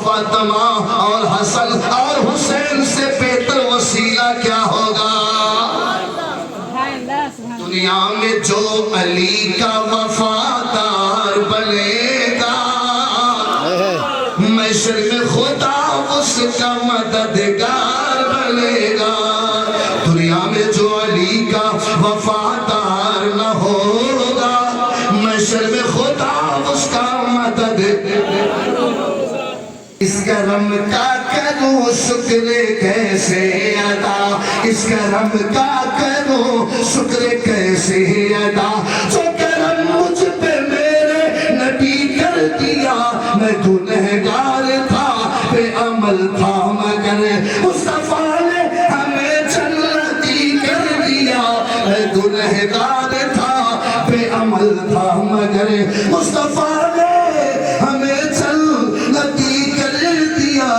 فاطمہ اور حسن اور حسین سے بہتر وسیلہ کیا ہوگا؟ دنیا میں جو علی کا وفادار بنے گا محشر میں خدا اس کا مددگار بنے گا۔ دنیا میں جو علی کا وفادار نہ ہوگا محشر میں خدا اس کا مدد۔ اس کرم کا کروں شکر کیسے ادا، اس کرم کا کروں شکر کیسے ادا، جو کرم مجھ پہ میرے نبی کر دیا۔ میں گنہگار تھا بے عمل تھا مگر مصطفیٰ نے ہمیں جنتی کر دیا۔ میں گنہگار تھا بے عمل تھا مگر مصطفیٰ نے ہمیں جنتی کر دیا۔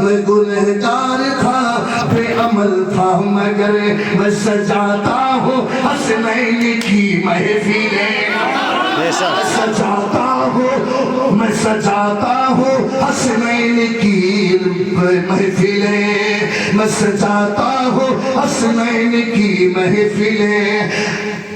میں گنہگار تھا بے عمل تھا مگر میں سجاتا ہوں حسنین کی محفلیں، میں سجاتا ہوں حسنین کی محفلیں، میں سجاتا ہوں حسنین کی محفلیں،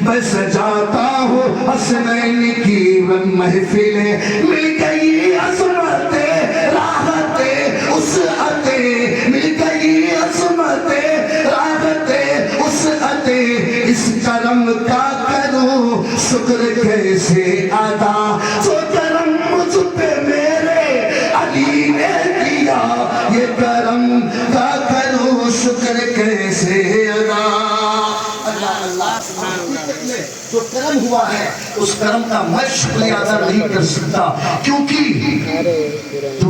میں سجاتا ہوں حسنین کی محفلیں۔ مل گئی عظمتیں راحتیں وسعتیں، مل گئی عظمتیں راحتیں وسعتیں، اس کرم کا کروں شکر کیسے ادا، جو کرم مجھ پہ میرے علی نے دیا۔ یہ کرم کا کروں شکر کیسے ادا۔ اللہ اللہ جو کرم ہوا ہے اس کرم کا میں شکریہ ادا نہیں کر سکتا، کیونکہ تو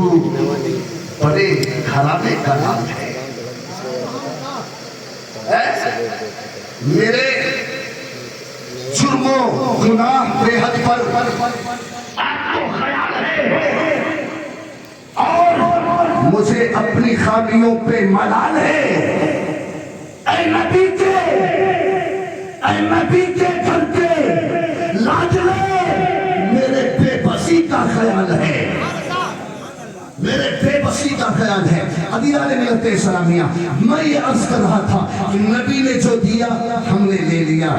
بڑے گھرانے کا نام ہے۔ میرے جرم و گناہ بے حد پر آپ کو خیال ہے اور مجھے اپنی خامیوں پہ ملال ہے۔ اے نبی کے گھر کے لاڈلے، میرے بے بسی کا خیال ہے، میرے بے بسی کا خیال ہے۔ عدیرہ نے ملت اسلامیہ، میں یہ عرض کر رہا تھا کہ نبی نے جو دیا ہم نے لے لیا۔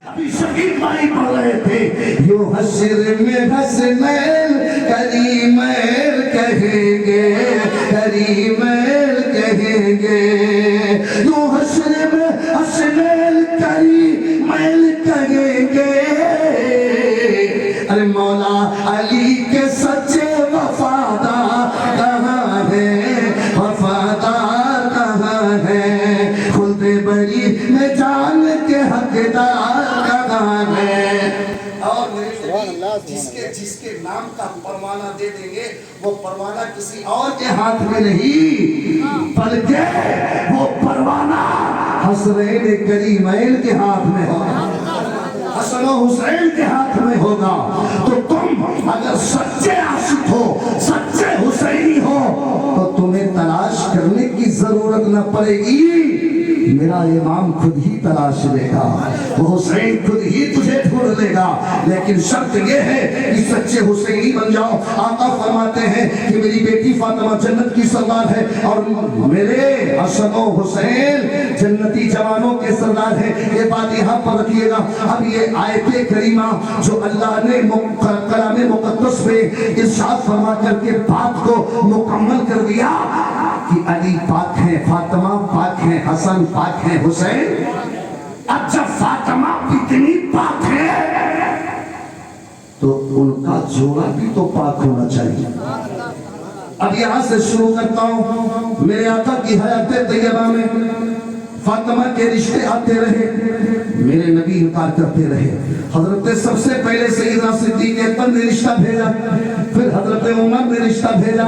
ابھی شکیب مائی پڑھ رہے تھے، یوں حشر میں حسنین کریمین کہیں گے، کریمین کہیں گے، یوں حشر میں حسنین کریمین کہیں گے۔ ارے مولا علی کے سچے وفادار کہاں ہے، وفادار کہاں ہے، خلد بری میں جان کے حقدار کہاں ہے۔ اور جس کے نام کا پروانہ دے دیں گے وہ پروانہ کسی اور کے ہاتھ میں نہیں بلکہ وہ پروانہ حسنین کریمین کے ہاتھ میں ہوگا، حسن و حسین کے ہاتھ میں ہوگا۔ تو تم اگر سچے عاشق ہو، سچے حسینی ہو تو تمہیں تلاش کرنے کی ضرورت نہ پڑے گی، میرا امام خود ہی تلاش لے گا، وہ حسین خود ہی تجھے ڈھونڈ لے گا۔ لیکن شرط یہ ہے کہ سچے حسینی بن جاؤ۔ آقا فرماتے ہیں کہ میری بیٹی فاطمہ جنت کی سردار ہے اور میرے حسن و حسین جنتی جوانوں کے سردار ہیں۔ یہ بات یہاں پر رکھیے گا۔ اب یہ آیت کریمہ جو اللہ نے کلام مقدس میں ارشاد فرما کر کے بات کو مکمل کر دیا کہ علی پاک ہے، فاطمہ پاک ہے، حسن پاک ہے، حسین۔ اب جب فاطمہ اتنی پاک ہے تو ان کا جوڑا بھی تو پاک ہونا چاہیے۔ اب یہاں سے شروع کرتا ہوں۔ میرے آقا کی حیات طیبہ میں فاطمہ کے رشتے آتے رہے، میرے نبی انکار کرتے رہے۔ حضرت سب سے پہلے سیدنا صدیق اکبر نے رشتہ بھیجا، پھر حضرت عمر نے رشتہ بھیجا،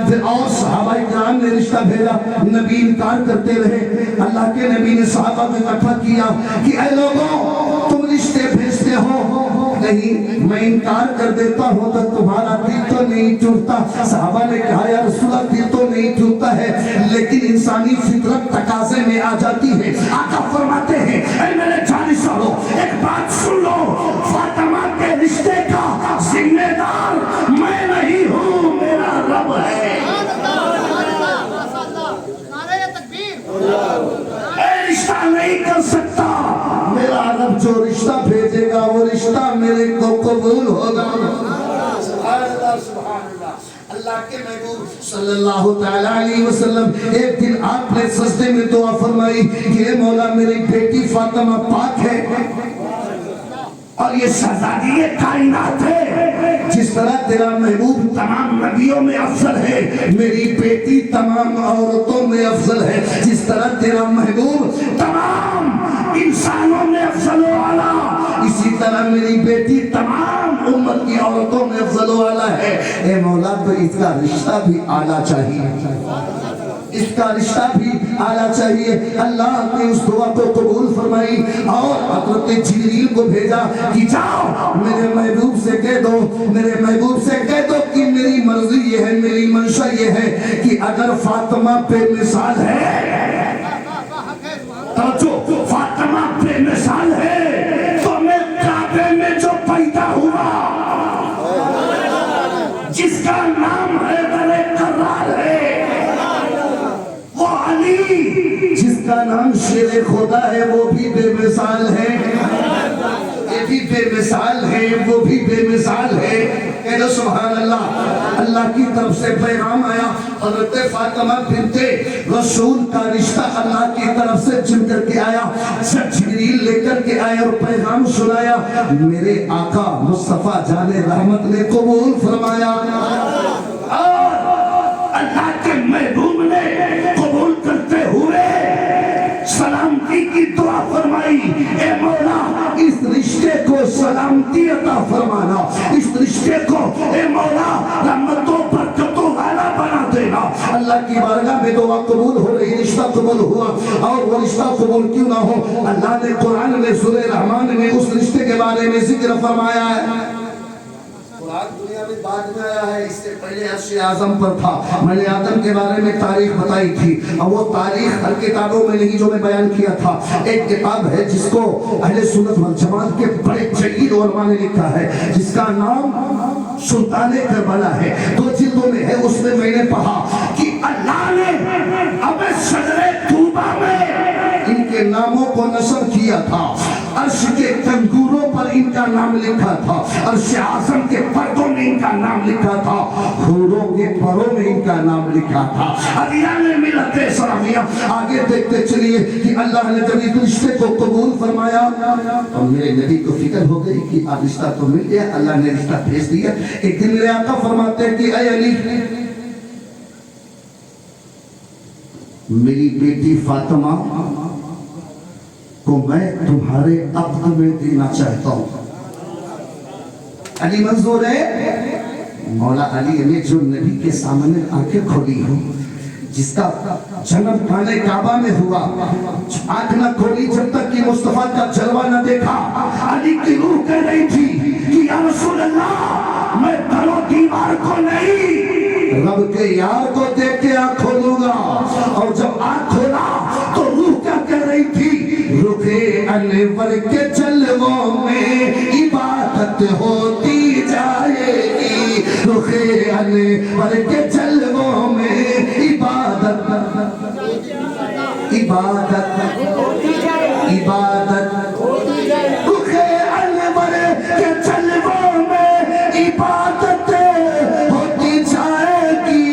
پھر اور صحابہ کرام نے رشتہ بھیجا، نبی انکار کرتے رہے۔ اللہ کے نبی نے صحابہ کو اکٹھا کیا کہ اے لوگوں تم رشتے بھیجتے ہو، نہیں میں انکار کر دیتا ہوں تو تمہارا دل تو نہیں ٹوٹتا۔ صحابہ نے کہا یا رسول اللہ دل تو نہیں ٹوٹتا ہے لیکن انسانی فطرت تقاضے میں آ جاتی ہے۔ آقا فرماتے ہیں اے میرے جانشینوں ایک بات سن لو، فاطمہ کے رشتے کا ذمہ دار میں نہیں ہوں، میرا رب ہے۔ جو رشتہ بھیجے گا وہ رشتہ میرے کو قبول ہوگا. سبحان اللہ سبحان اللہ. اللہ کے محبوب صلی اللہ تعالیٰ علیہ وسلم ایک دن آپ نے سجدے میں دعا فرمائی کہ اے مولا میری بیٹی فاطمہ پاک ہے اور یہ شہزادی کائنات ہے. جس طرح تیرا محبوب تمام نبیوں میں افضل ہے میری بیٹی تمام عورتوں میں افضل ہے. جس طرح تیرا محبوب تمام انسانوں میں افضل و اعلیٰ اسی طرح میری بیٹی تمام امت کی عورتوں میں افضل و اعلیٰ ہے. اے مولا تو اس کا رشتہ بھی اعلیٰ چاہیے, اس کا رشتہ بھی اعلیٰ چاہیے. اللہ نے اس دعا کو قبول فرمائی اور حضرت جبریل کو بھیجا کہ جاؤ میرے محبوب سے کہہ دو, میرے محبوب سے کہہ دو کہ میری مرضی یہ ہے, میری منشا یہ ہے کہ اگر فاطمہ بے مثال ہے, توجہ, فاطمہ بے مثال ہے تو میں کعبے میں جو پیدا ہوا جس کا نام حیدر کرار ہے, وہ علی جس کا نام شیر خدا ہے وہ بھی بے مثال ہے, یہ بھی بے مثال ہے, وہ بھی بے مثال ہے. کہہ دو سبحان اللہ. اللہ کی طرف سے پیغام آیا, حضرت فاطمہ بنت رسول کا رشتہ اللہ کی طرف سے چن کر کے آیا. جب جبریل لے کر کے آئے اور پیغام سنایا, میرے آقا مصطفیٰ جان رحمت نے قبول فرمایا اور اللہ کے محبوب نے قبول کرتے ہوئے سلامتی کی دعا فرمائی. اے مولا اس رشتے کو سلامتی عطا فرمانا, اس رشتے کو اے مولا رحمتوں برکتوں والا بنا دینا. اللہ کی بارگاہ میں دعا قبول ہو رہی, رشتہ قبول ہوا. اور وہ رشتہ قبول کیوں نہ ہو, اللہ نے قرآن میں سورہ رحمان میں اس رشتے کے بارے میں ذکر فرمایا ہے. قرآن دنیا میں بعد میں آیا ہے, اس سے پہلے عرش اعظم پر تھا. میں نے آدم کے بارے میں تاریخ بتائی تھی اور وہ تاریخ ہر کتابوں میں نہیں جو میں بیان کیا تھا. ایک کتاب ہے جس کو اہل سنت والجماعت کے بڑے جلیل علماء نے لکھا ہے جس کا نام سلطان کربلا ہے, 2 جلدوں میں ہے. اس میں میں نے پڑھا کہ اللہ نے اب شجر طوبہ میں ان کے ناموں کو نشر کیا تھا. عرش کے کنگوروں پر ان کا نام لکھا تھا, عرش اعظم کے پردوں میں ان کا نام لکھا تھا, حوروں کے پروں میں ان کا نام لکھا تھا. ادیان ملت اسلامیہ آگے دیکھتے چلیے کہ اللہ نے جب اس رشتے کو قبول فرمایا اور میرے نبی کو فکر ہو گئی کہ اب رشتہ تو مل گیا, اللہ نے رشتہ بھیج دیا. ایک دن میرے آقا فرماتے ہیں کہ اے علی, میری بیٹی فاطمہ کو میں تمہارے عقد میں دینا چاہتا ہوں. علی منظور ہے, مولا علی نے جو نبی کے سامنے آنکھیں کھولی ہوں, جس کا جنم خانہ کعبہ میں ہوا, آنکھ نہ کھولی جب تک کہ مصطفیٰ کا جلوہ نہ دیکھا. علی کی روح کہہ رہی تھی کہ یا رسول اللہ میں در و دیوار کو نہیں رب کے یار کو دیکھ کے آنکھ کھولوں گا. اور جب آنکھ کھولا تو روح کیا کہہ رہی تھی, رخ انور کے جلووں میں عبادت ہوتی جائے گی, رخ انور کے جلووں میں عبادت عبادت عبادت, رخ انور کے جلووں میں عبادت ہوتی جائے گی.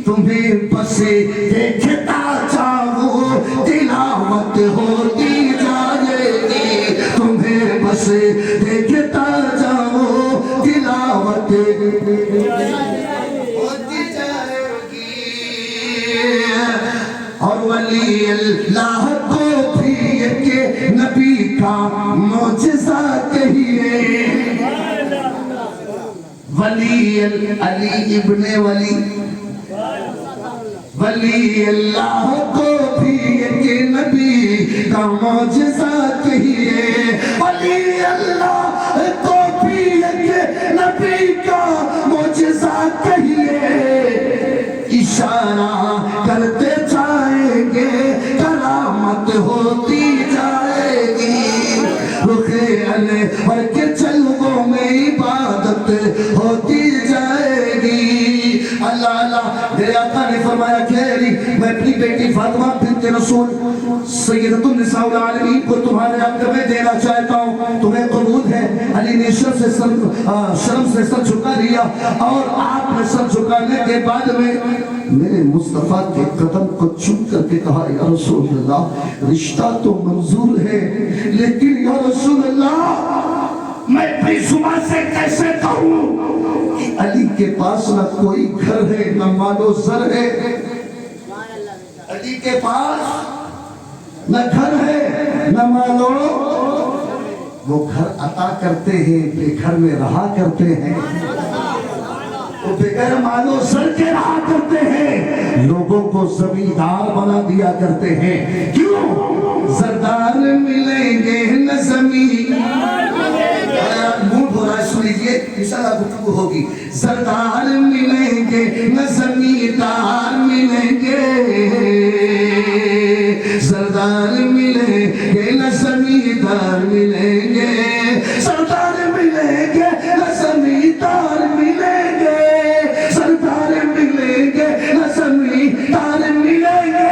تمہیں بس دیکھتا چاہوں تلاوت ہوتی جائے گی, تمہیں بس دیکھتا جاؤ تلاوت ہوتی جائے گی. اور ولی اللہ کو بھی کہ نبی کا معجزہ کہیے, ولی علی ابن ولی اللہ کو بھی کہ نبی کا معجزہ کہیے, ولی اللہ کو بھی کہ نبی کا معجزہ کہیے. اشارہ کرتے جائیں گے کرامت ہوتی جائے گی, رخ انور کے جلووں میں عبادت ہوتی جائے گی. اللہ اللہ میرے آقا نے فرمایا کہ علی میں اپنی بیٹی فاطمہ بنت رسول سیدۃ النساء العالمین کو تمہارے آقا میں دینا چاہتا ہوں، تمہیں قبول ہے؟ علی نے شرم سے سر جھکا لیا اور آپ نے سر جھکانے کے بعد میں میرے مصطفیٰ کے قدم کو چوم کر کے کہا یا رسول اللہ رشتہ تو منظور ہے لیکن یا رسول اللہ میں اپنی زبان سے کیسے کہوں کہ علی کے پاس نہ کوئی گھر ہے نہ مال و زر ہے، علی کے پاس نہ گھر ہے نہ مال و، وہ گھر عطا کرتے ہیں بے گھر میں رہا کرتے ہیں، وہ بغیر مال و زر کے رہا کرتے ہیں، لوگوں کو زمیندار بنا دیا کرتے ہیں، کیوں؟ زردار ملیں گے نہ زمین، موڈ ہو رہا ہے سن لیجئے انشاءاللہ گفتگو ہوگی، زردار ملیں گے نہ زمیندار ملیں گے، زردار ملیں گے نہ زمیندار ملیں گے، زردار ملیں گے نہ زمیندار ملیں گے، زردار ملیں گے نہ زمیندار ملیں گے،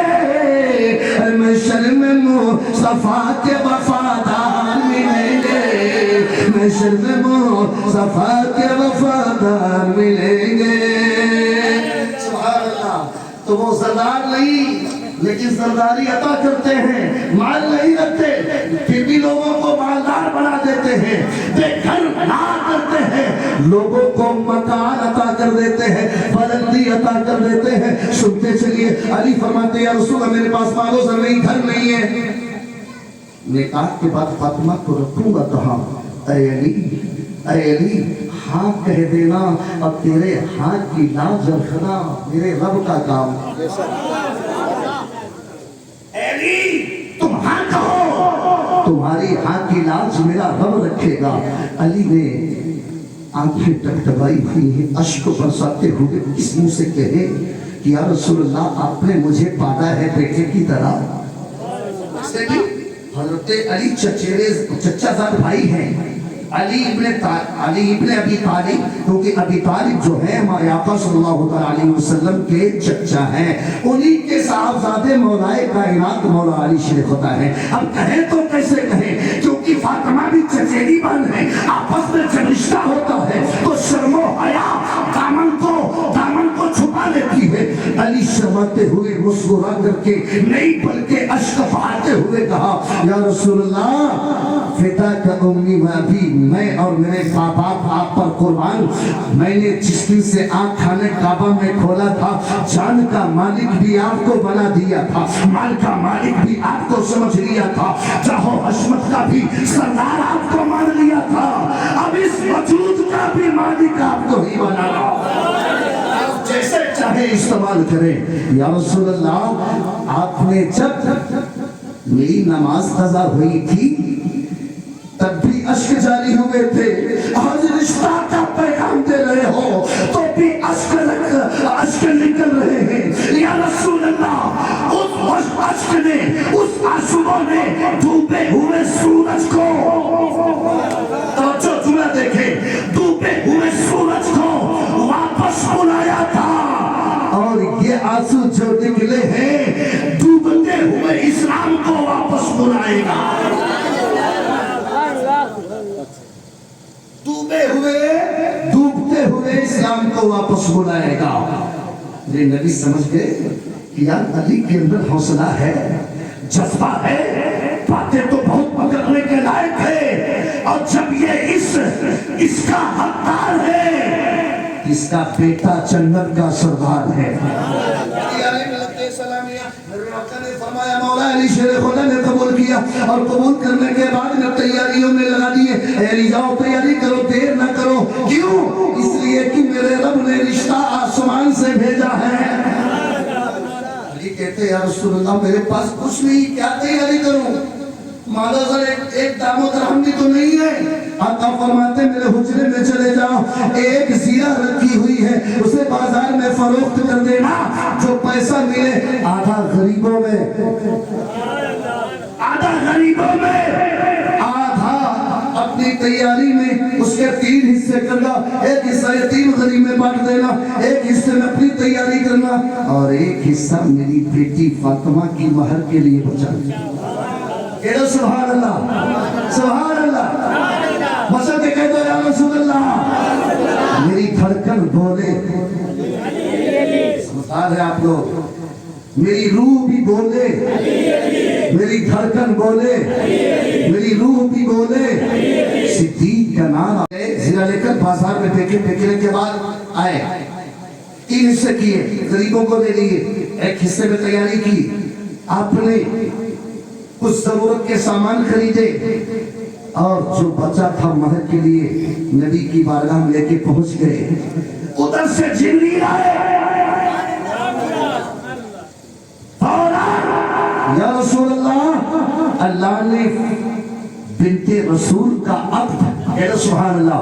محشر میں مصطفیٰ کے وفادار ملیں گے، محشر میں مصطفیٰ کے وفادار ملیں گے، سبحان اللہ۔ تو وہ زردار نہیں لیکن زرداری عطا کرتے ہیں، مال نہیں رکھتے پھر بھی لوگوں کو مالدار بنا دیتے ہیں، بے گھر نہ کرتے ہیں، لوگوں کو مکان عطا کر دیتے ہیں، بلندی عطا کر دیتے ہیں۔ سنتے چلیے علی فرماتے ہیں یا رسول اللہ میرے پاس مال و زر نہیں، گھر نہیں ہے، نکاح کے بعد فاطمہ کو رکھوں گا کہاں؟ اے علی ہاں کہہ دینا، اب تیرے ہاتھ کی لاج رکھنا میرے رب کا کام، علی تم ہاں کہو، تمہاری ہاتھ کی لاج میرا رب رکھے گا۔ علی نے آنکھیں ٹکٹکائی ہوئی ہیں، اشک برساتے ہوئے اس منہ سے کہے کہ یا رسول اللہ آپ نے مجھے پالا ہے بیٹے کی طرح، حضرت علی چچا زاد بھائی ہیں، علی ابن ابی طالب، کیونکہ ابی طالب جو ہے ہمارے آقا صلی اللہ علیہ وسلم کے چچا ہیں، انہی کے صاحبزادے مولائے کائنات مولا علی شریف ہوتا ہے۔ اب کہیں تو کیسے کہیں، کیونکہ فاطمہ بھی چچیری بہن ہے، آپس میں جب رشتہ ہوتا ہے تو شرم و حیا دامن کو چھپا لیتی ہے۔ علی شرماتے ہوئے مسکرا کر کے نہیں بلکہ اشک بہاتے ہوئے کہا یا رسول اللہ فدا کا امی و ابی، میں اور میرے باپ آپ پر قربان، میں نے جس دن سے آنکھ کھانے کعبہ میں کھولا تھا جان کا مالک بھی آپ کو بنا دیا تھا، مال کا مالک بھی آپ کو سمجھ لیا تھا، جاہو حشمت کا بھی سردار آپ کو مان لیا تھا، اب اس وجود کا بھی مالک آپ کو ہی بنا رہا، جیسے چاہے استعمال کریں۔ یا رسول اللہ آپ نے جب میری نماز قضا ہوئی تھی تب بھی اشک جاری ہوئے تھے، آج رشتہ کا پیغام دے رہے ہو تو بھی اشک نکل رہے ہیں۔ یا رسول اللہ اس اشک نے، اس آنسوؤں نے ڈوبے ہوئے سورج کو، توجہ جملہ دیکھیں، ڈوبے ہوئے سورج کو واپس بلایا تھا، اور یہ آنسو جو نکلے ہیں ڈوبتے ہوئے اسلام کو واپس بلائے گا، ڈوبتے ہوئے اسلام کو واپس بلائے گا۔ میرے نبی سمجھ گئے کہ یار علی کے اندر حوصلہ ہے، جذبہ ہے، باتیں تو بہت پکڑنے کے لائق ہے، اور جب یہ اس کا حقدار ہے، اس کا بیٹا جنت کا سردار ہے۔ فرمایا مولا علی شیر خدا نے قبول کیا، اور قبول کرنے کے بعد میں تیاریوں میں لگا دیے، اے علی جاؤ تیاری کرو، دیر نہ کرو، کیوں؟ اس لیے کہ میرے رب نے رشتہ آسمان سے بھیجا ہے۔ علی کہتے ہیں یا رسول اللہ میرے پاس کچھ نہیں، کیا تیاری کروں؟ مالا ذرا ایک دام و درہم بھی تو نہیں ہے۔ آقا فرماتے میرے حجرے میں چلے جاؤ، ایک زیرہ رکھی ہوئی ہے، اسے بازار میں فروخت کر دینا، جو پیسہ ملے آدھا غریبوں میں، آدھا اپنی تیاری میں اس کے 3 حصے کرنا، ایک حصہ یتیم غریب میں بانٹ دینا، ایک حصے میں اپنی تیاری کرنا، اور ایک حصہ میری بیٹی فاطمہ کی مہر کے لیے بچانا۔ کہہ دو سبحان اللہ، سبحان اللہ، مسجد کے کہہ دو یا رسول اللہ۔ میری دھڑکن بولے، سمجھدار ہے آپ لوگ، میری روح بھی بولے، میری دھڑکن بولے، میری روح بھی بولے، صدیق کا نام زیرہ لے کر بازار میں پھینکے، پھینکنے کے بعد آئے، 3 حصے کیے، غریبوں کو دے دیے، ایک حصے میں تیاری کی، آپ نے کچھ ضرورت کے سامان خریدے، اور جو بچا تھا مہر کے لیے نبی کی بارگاہ میں لے کے پہنچ گئے۔ ادھر سے جبریل آئے، یا رسول اللہ، اللہ نے بنت رسول کا عقد، اے سبحان اللہ،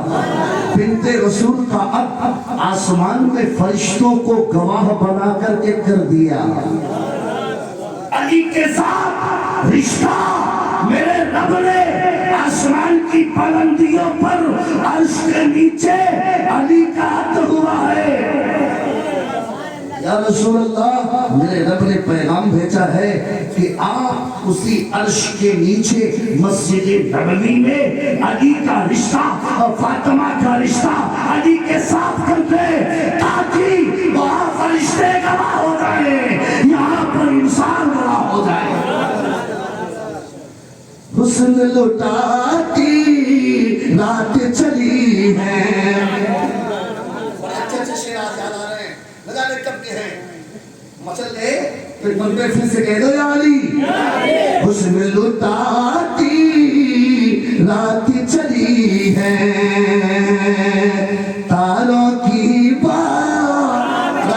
بنت رسول کا عقد آسمان میں فرشتوں کو گواہ بنا کر کے کر دیا۔ علی کے ساتھ رشتہ میرے رب نے آسمان کی بلندیوں پر عرش کے نیچے علی کا عقد ہوا ہے۔ یا رسول اللہ، میرے رب نے پیغام بھیجا ہے کہ آپ اسی عرش کے نیچے مسجد نبوی میں علی کا رشتہ اور فاطمہ کا رشتہ علی کے ساتھ کر دیں، تاکہ وہاں فرشتے گواہ ہو جائیں، یہاں پر انسان گواہ ہو جائے۔ حسن لٹاتی رات چلی ہے، اچھے اچھے شعرات یاد آ رہے ہیں، لگا لے کب کے ہیں، مچل لے پھر بندے پھر سے کہہ دو یا علی۔ حسن لٹاتی رات چلی ہے، تاروں کی بات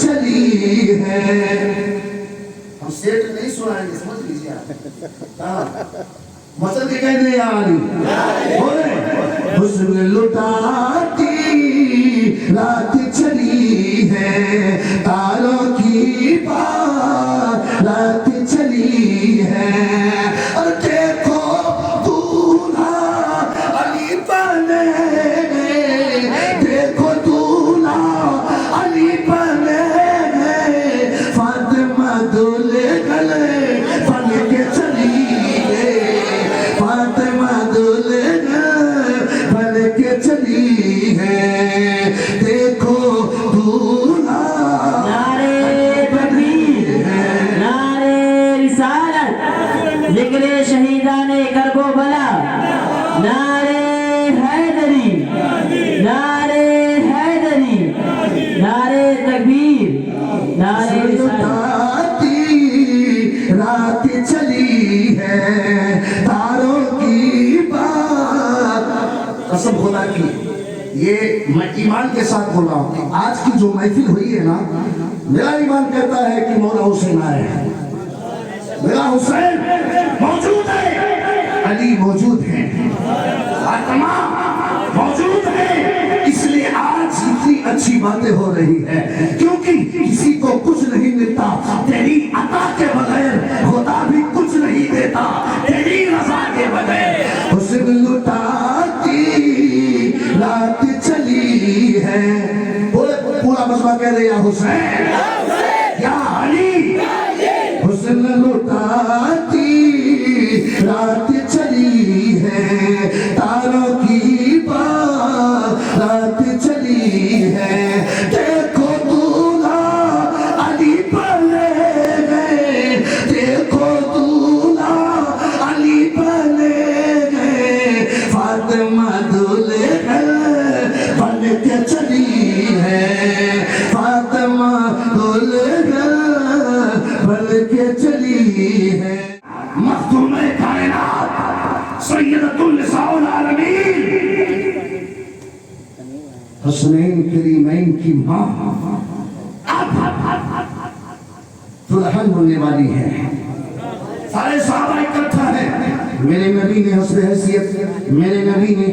چلی ہے۔ ہم سیٹ نہیں سنائیں گے، سمجھ لیجیے آپ، مچل کے کہہ دے یا علی، بولے حسن لٹاتی رات چلی ہے، تاروں کی بات چلی ہے، اور دیکھو دولہا علی بنے، دیکھو دولہا علی بنے، فاطمہ دولے گلے بن کے چلی ہے، فاطمہ دولے گلے بن کے چلی ہے، دیکھو دولہا۔ نعرے تکبیر، نعرے رسالت، ذکر شہیدان کرب و بلا، نعرے حیدری، نعرے حیدری، نعرے تکبیر، نعرے رسالت۔ رات چلی ہے، تاروں کی بات، قسم خدا کی، یہ میں ایمان کے ساتھ بول رہا ہوں کہ آج کی جو محفل ہوئی ہے نا، میرا ایمان کہتا ہے کہ مولا حسین آئے ہیں، میرا حسین موجود ہے، علی موجود ہے، فاطمہ موجود ہے، اس لیے آج اتنی اچھی باتیں ہو رہی ہے، کیونکہ کسی کو کچھ نہیں ملتا تیری عطا کے بغیر، خدا بھی کچھ نہیں دیتا تیری رضا کے بغیر۔ حسن لٹاتی رات چلی ہے، پورا مجمع کہہ رہے یا حسین یا علی، حسن لٹاتی رات چلی ہے، تاروں کی بات چلی ہے، دیکھو دولہا علی بنے گئے، دیکھو دولہا علی بنے گئے، فاطمہ دولے گئے بن کے چلی ہے، فاطمہ دولے گئے بن کے چلی ہے۔ مخدوم کائنات سیدۃ النساء العالمین، حسنین کریمین کی ماں دلہن ہونے والی ہے، سارے صحابہ اکٹھا ہیں، میرے نبی نے حسب حیثیت، میرے نبی نے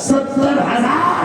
70,000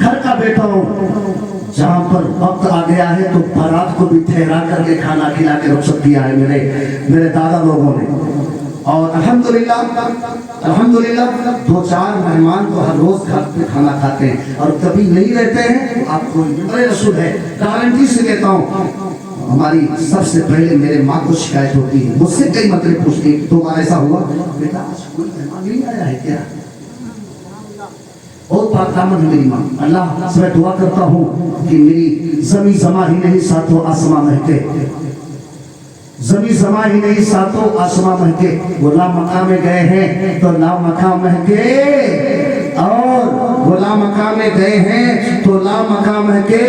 گھر کا بیٹا ہوں، جہاں پر وقت آ گیا ہے تو بارات کو بھی ٹھہرا کر کے کھانا کھلا کے رخصت کیا ہے میرے دادا لوگوں نے. اور الحمدللہ 2-4 مہمان تو ہر روز گھر پہ کھانا کھاتے ہیں، اور کبھی نہیں رہتے ہیں تو آپ کو میرے رسول ہے، گارنٹی سے کہتا ہوں. ہماری سب سے پہلے میرے ماں کو شکایت ہوتی ہے، مجھ سے کئی مطلب پوچھتی ہے، 2 بار ایسا ہوا بیٹا آج کوئی مہمان نہیں آیا ہے کیا؟ بہت پاک دامن ہے میری ماں. اللہ سے میں دعا کرتا ہوں کہ میری زمین زماں ہی نہیں ساتوں آسماں مہکے، زمین زماں ہی نہیں ساتوں آسماں مہکے. وہ لا مقام میں گئے ہیں تو لا مقام مہکے، اور وہ لا مقام میں گئے ہیں تو لا مقام مہکے.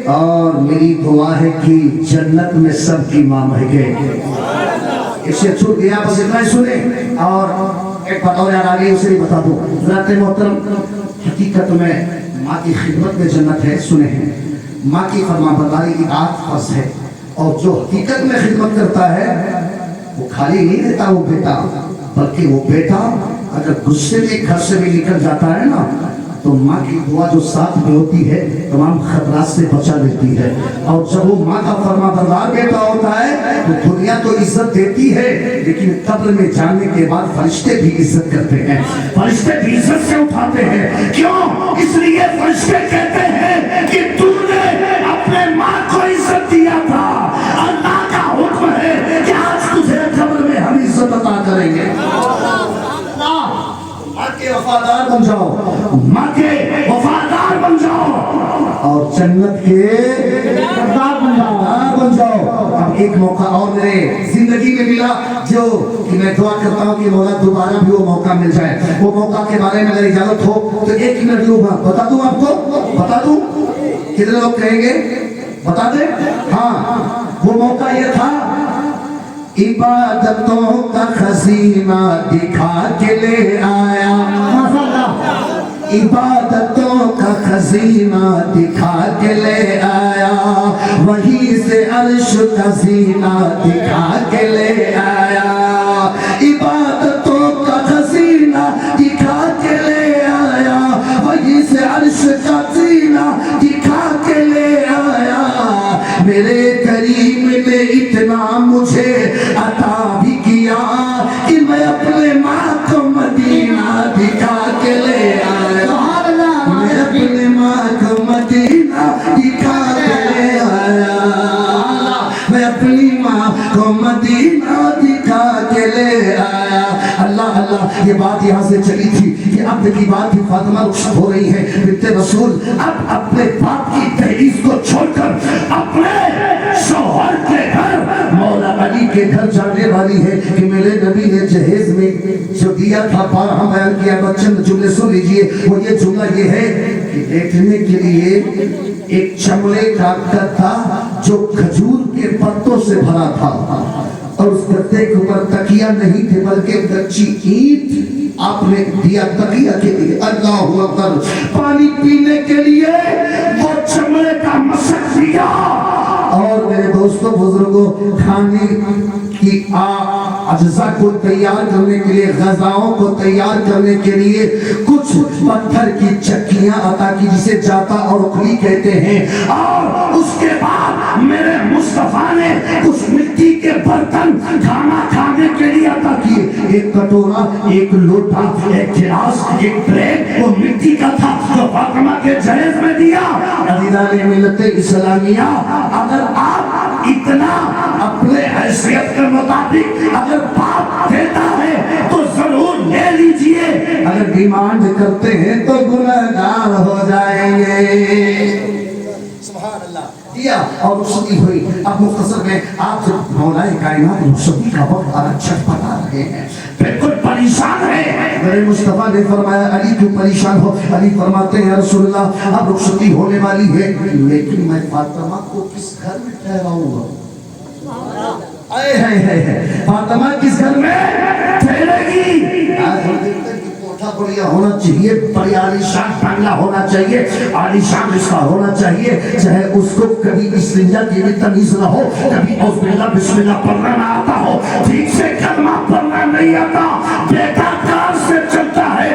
اور میری دعا ہے کہ جنت میں سب کی ماں مہکے. اسے چھوٹ گیا بس اتنا ہی سنیں. اور ایک بات اور یاد آ گئی، اسے بھی بتا دوں. حضرات محترم، حقیقت میں ماں کی خدمت میں جنت ہے. سنے ہیں ماں کی فرما برداری اطاعت فرض ہے، اور جو حقیقت میں خدمت کرتا ہے وہ خالی نہیں رہتا وہ بیٹا، بلکہ وہ بیٹا اگر غصے میں گھر سے بھی نکل جاتا ہے نا تو ماں کی دعا جو ساتھ میں ہوتی ہے تمام خطرات سے بچا لیتی ہے. اور جب وہ ماں کا فرما بردار بیٹا ہوتا ہے تو دنیا تو عزت دیتی ہے، لیکن قبر میں جانے کے بعد فرشتے بھی عزت کرتے ہیں، فرشتے بھی عزت سے اٹھاتے ہیں. کیوں؟ اس لیے فرشتے کہتے ہیں کہ تو نے اپنے ماں کو عزت دیا تھا، اللہ کا حکم ہے کہ آج تجھے قبر میں ہم عزت عطا کریں گے. ماں کے وفادار بن جاؤ، ماں کے وفادار بن جاؤ، اور جنت کے وفادار بن جاؤ. اب ایک موقع اور میرے زندگی میں ملا جو کہ میں دعا کرتا ہوں کہ مولا دوبارہ بھی وہ موقع مل جائے. وہ موقع کے بارے میں اگر اجازت ہو تو 1 منٹ لوں گا. بتا دوں آپ کو، بتا دوں کتنے لوگ کہیں گے بتا دیں؟ ہاں، وہ موقع یہ تھا عبادتوں کا خزینہ دکھا کے لے آیا، عبادتوں کا خزینہ دکھا کے لے آیا، وہیں سے عرش کا زینہ دکھا کے لے آیا. عبادتوں کا خزینہ دکھا کے لے آیا، وہیں سے عرش کا زینہ دکھا کے لے آیا. میرے کریم نے اتنا مجھے عطا بھی کیا کہ میں اپنے ماں کو مدینہ دکھا کے لے آیا. میں اپنے ماں کو مدینہ دکھا کے لے آیا. میں اپنی ماں کو مدینہ دکھا کے لے آیا. اللہ اللہ، یہ بات یہاں سے چلی تھی کہ اب کی بات بھی فاطمہ رخصت ہو رہی ہے بنت رسول. اب اپنے باپ کی دہلیز کو چھوڑ کر اپنے شوہر کے گھر مولا علی کے گھر جانے والی ہے کہ میرے نبی نے جہیز میں جو دیا تھا بارہا بیان کیا. چند جملے سن لیجئے. وہ یہ جملہ یہ ہے کہ بیٹھنے کے لیے ایک چمڑے کا گد تھا جو کھجور کے پتوں سے بھرا تھا، اور اس گدے کے اوپر تکیہ نہیں تھے بلکہ کچی اینٹ آپ نے دیا تکیہ کے لیے. اللہ اکبر. پانی پینے کے لیے وہ چمڑے کا مشق دیا. اور میرے دوستوں بزرگوں، کھانے کی اجزاء کو تیار کرنے کے لیے، غذاؤں کو تیار کرنے کے لیے کچھ پتھر کی چکیاں عطا کی جسے جاتا اور اکھلی کہتے ہیں. اور اس کے بعد میرے مصطفیٰ نے کچھ مٹی کے برتن کھانا کھانے کے لیے عطا کیے. ایک کٹورا، ایک لوٹا، ایک گلاس، ایک پلیٹ وہ مٹی کا تھا جو فاطمہ کے جہیز میں دیا. عزیزان ملت اسلامیہ، اگر آپ اتنا اپنے حیثیت کے مطابق اگر باپ دیتا ہے تو ضرور لے لیجئے. اگر ڈیمانڈ کرتے ہیں تو گنہگار ہو جائیں گے. سبحان اللہ. دیا اور رخصتی ہوئی. اب مختصر میں آپ جب مولا کائنات رخصتی کا وقت آ چھٹ پتا رہے ہیں، بالکل پریشان ہے. میرے مصطفیٰ نے فرمایا علی کیوں پریشان ہو؟ علی فرماتے ہیں رسول اللہ اب رخصتی ہونے والی ہے، لیکن میں فاطمہ کو کس گھر میں ٹھہراؤں گا؟ فاطمہ کس گھر میں ٹھہرے گی؟ کوٹھا بڑھیا ہونا چاہیے، بڑی عالیشان بنگلہ ہونا چاہیے، عالیشان رشتہ ہونا چاہیے، چاہے اس کو کبھی بسملہ کی بھی تمیز نہ ہو، کبھی اعوذ باللہ بسم اللہ پڑھنا نہ آتا ہو، ٹھیک سے کلمہ پڑھنا نہیں آتا، بیٹا کار سے چلتا ہے.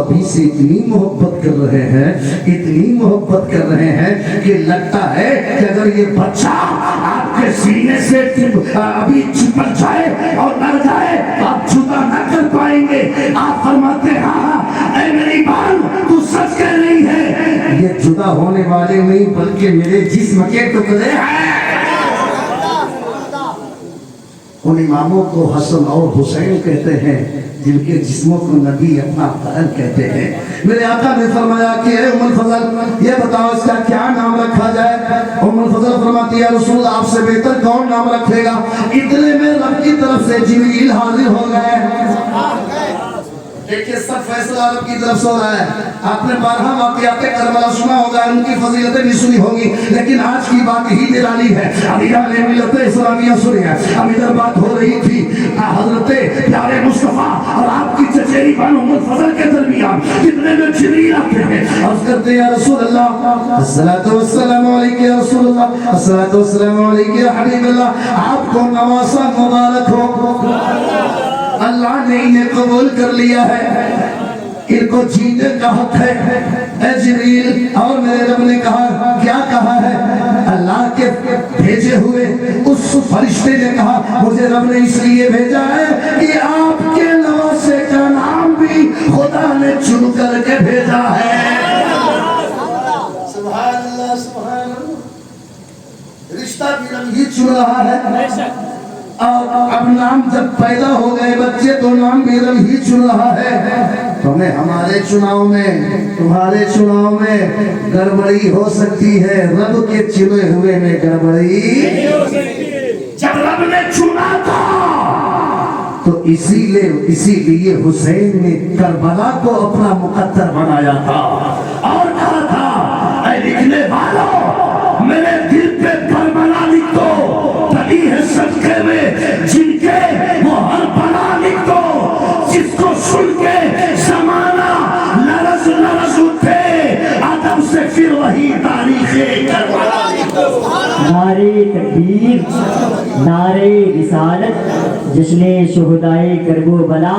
ابھی سے اتنی محبت کر رہے ہیں، اتنی محبت کر رہے ہیں کہ لگتا ہے کہ اگر یہ بچہ آپ کے سینے سے ابھی چپک جائے اور مر جائے تو آپ جدا نہ کر پائیں گے۔ آپ فرماتے ہیں ہاں اے میری بان تو سچ کہہ رہی ہے، یہ جدا ہونے والے نہیں بلکہ میرے جسم کے ٹکڑے ہیں۔ ان اماموں کو حسن اور حسین کہتے ہیں جن کے جسموں کو نبی اپنا بہن کہتے ہیں۔ میرے آقا نے فرمایا کہ اے ام الفضل یہ بتاؤ اس کا کیا نام رکھا جائے؟ ام الفضل فرماتی ہے رسول اللہ آپ سے بہتر کون نام رکھے گا؟ اتنے میں رب کی طرف سے جبریل حاضر ہو گئے۔ دیکھیں سب فیصلہ رب کی طرف سے ہو رہا ہے۔ آپ نے بارہا واقعات کربلا سنا ہوگا، ان کی فضیلتیں بھی سنی ہوگی، لیکن آج کی بات ہی نرالی ہے۔ امیران ملت اسلامیہ سنی ہے، اب ادھر بات ہو رہی تھی حضرت پیارے مصطفیٰ اور آپ کی چچیری بان ام الفضل کے درمیان، کتنے میں جبریل آتے ہیں، عرض کرتے ہیں یا رسول اللہ الصلاۃ والسلام علیک یا رسول اللہ، الصلاۃ والسلام علیک یا حبیب اللہ، آپ کو نواسا مبارک ہو، اللہ نے انہیں قبول کر لیا ہے، ان کو جینے کا حق ہے۔ اے جبریل، اور میرے رب نے کہا کیا کہا ہے؟ اللہ کے بھیجے ہوئے اس فرشتے نے کہا مجھے رب نے اس لیے بھیجا ہے کہ آپ کے نواسے کا نام بھی خدا نے چن کر کے بھیجا ہے۔ سبحان اللہ سبحان اللہ، رشتہ بھی رب ہی چن رہا ہے، اور اب نام جب پیدا ہو گئے بچے تو نام بھی رب ہی چن رہا ہے۔ تمہیں ہمارے چناؤ میں تمہارے چناؤ میں گڑبڑی ہو سکتی ہے، رب کے چنے ہوئے میں گڑبڑی نہیں ہو سکتی۔ جب رب نے چنا تھا تو اسی لیے حسین نے کربلا کو اپنا مقدر بنایا تھا اور کہا تھا اے لکھنے والوں میرے دل پہ کربلا لکھ دو، تبھی ہے صدقے میں جن کے وہ ہر بلا لکھ دو، جس کو سن کے زمانہ لرز لرز اٹھے ادب سے پھر وہی تاریخ کربلا لکھ دو۔ نعرے تکبیر، نعرے رسالت، جشن شہدائے کرب و بلا،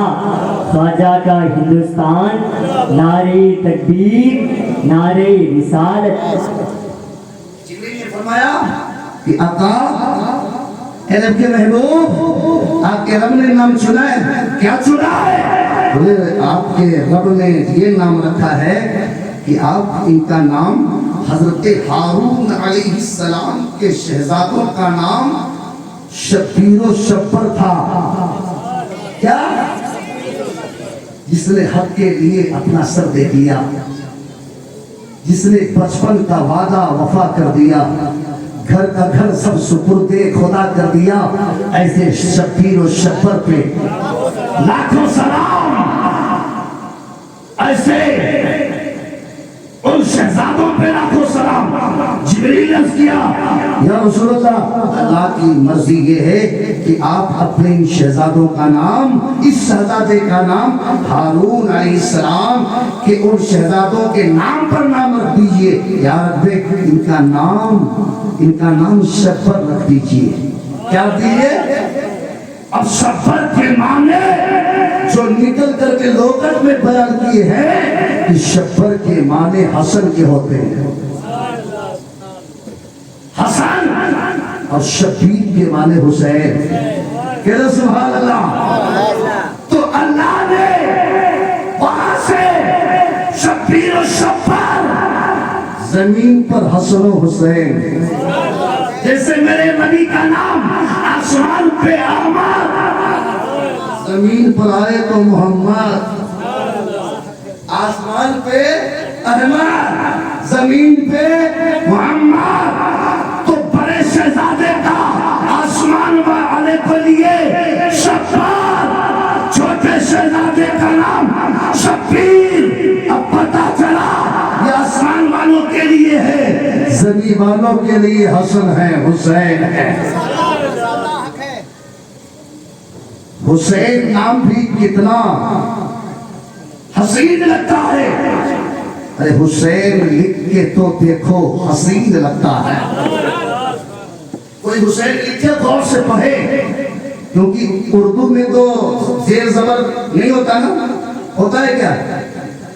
خواجہ کا ہندوستان، نعرے تکبیر، نعرے رسالت۔ جبریل نے فرمایا کہ آقا اے رب کے محبوب آپ کے رب نے نام چنا ہے، کیا چنا ہے؟ بولے آپ کے رب نے یہ نام رکھا ہے کہ آپ ان کا نام حضرت ہارون علیہ السلام کے شہزادوں کا نام شبیر و شبر تھا۔ کیا؟ جس نے حق کے لیے اپنا سر دے دیا، جس نے بچپن کا وعدہ وفا کر دیا، گھر کا گھر سب سپرد خدا کر دیا، ایسے شبیر و شبر پہ لاکھوں سلام، ایسے ان شہزادوں پہ لاکھوں سلام۔ جبریل نے عرض کیا یا رسول اللہ اللہ کی مرضی یہ ہے کہ آپ اپنے ان شہزادوں کا نام، اس شہزادے کا نام ہارون علیہ السلام کے ان شہزادوں کے نام پر نام رکھ دیجئے، یا رب ان کا نام شبر رکھ دیجئے۔ کیا دیئے؟ اب شبر کے معنی جو نکل کر کے لغت میں بیان کیے ہیں کہ شبر کے معنی حسن کے ہوتے ہیں، حسن، اور شبیر کے معنی حسین۔ کہتے سبحان اللہ۔ تو اللہ نے وہاں سے شبیر و شبر زمین پر حسن و حسین، جیسے میرے نبی کا نام آسمان پہ احمد، زمین پر آئے تو محمد، آسمان پہ احمد، زمین پہ محمد۔ تو بڑے شہزادے کا آسمان والے کے لیے شبیر، چھوٹے شہزادے کا نام شبیر۔ اب پتہ چلا یہ آسمان والوں کے لیے ہے، زمین والوں کے لیے حسن ہے، حسین ہے۔ حسین نام بھی کتنا حسین لگتا ہے، ارے حسین لکھ کے تو دیکھو حسین لگتا ہے۔ کوئی حسین لکھے غور سے پڑھے، کیونکہ اردو میں تو زیر زبر نہیں ہوتا نا، ہوتا ہے کیا؟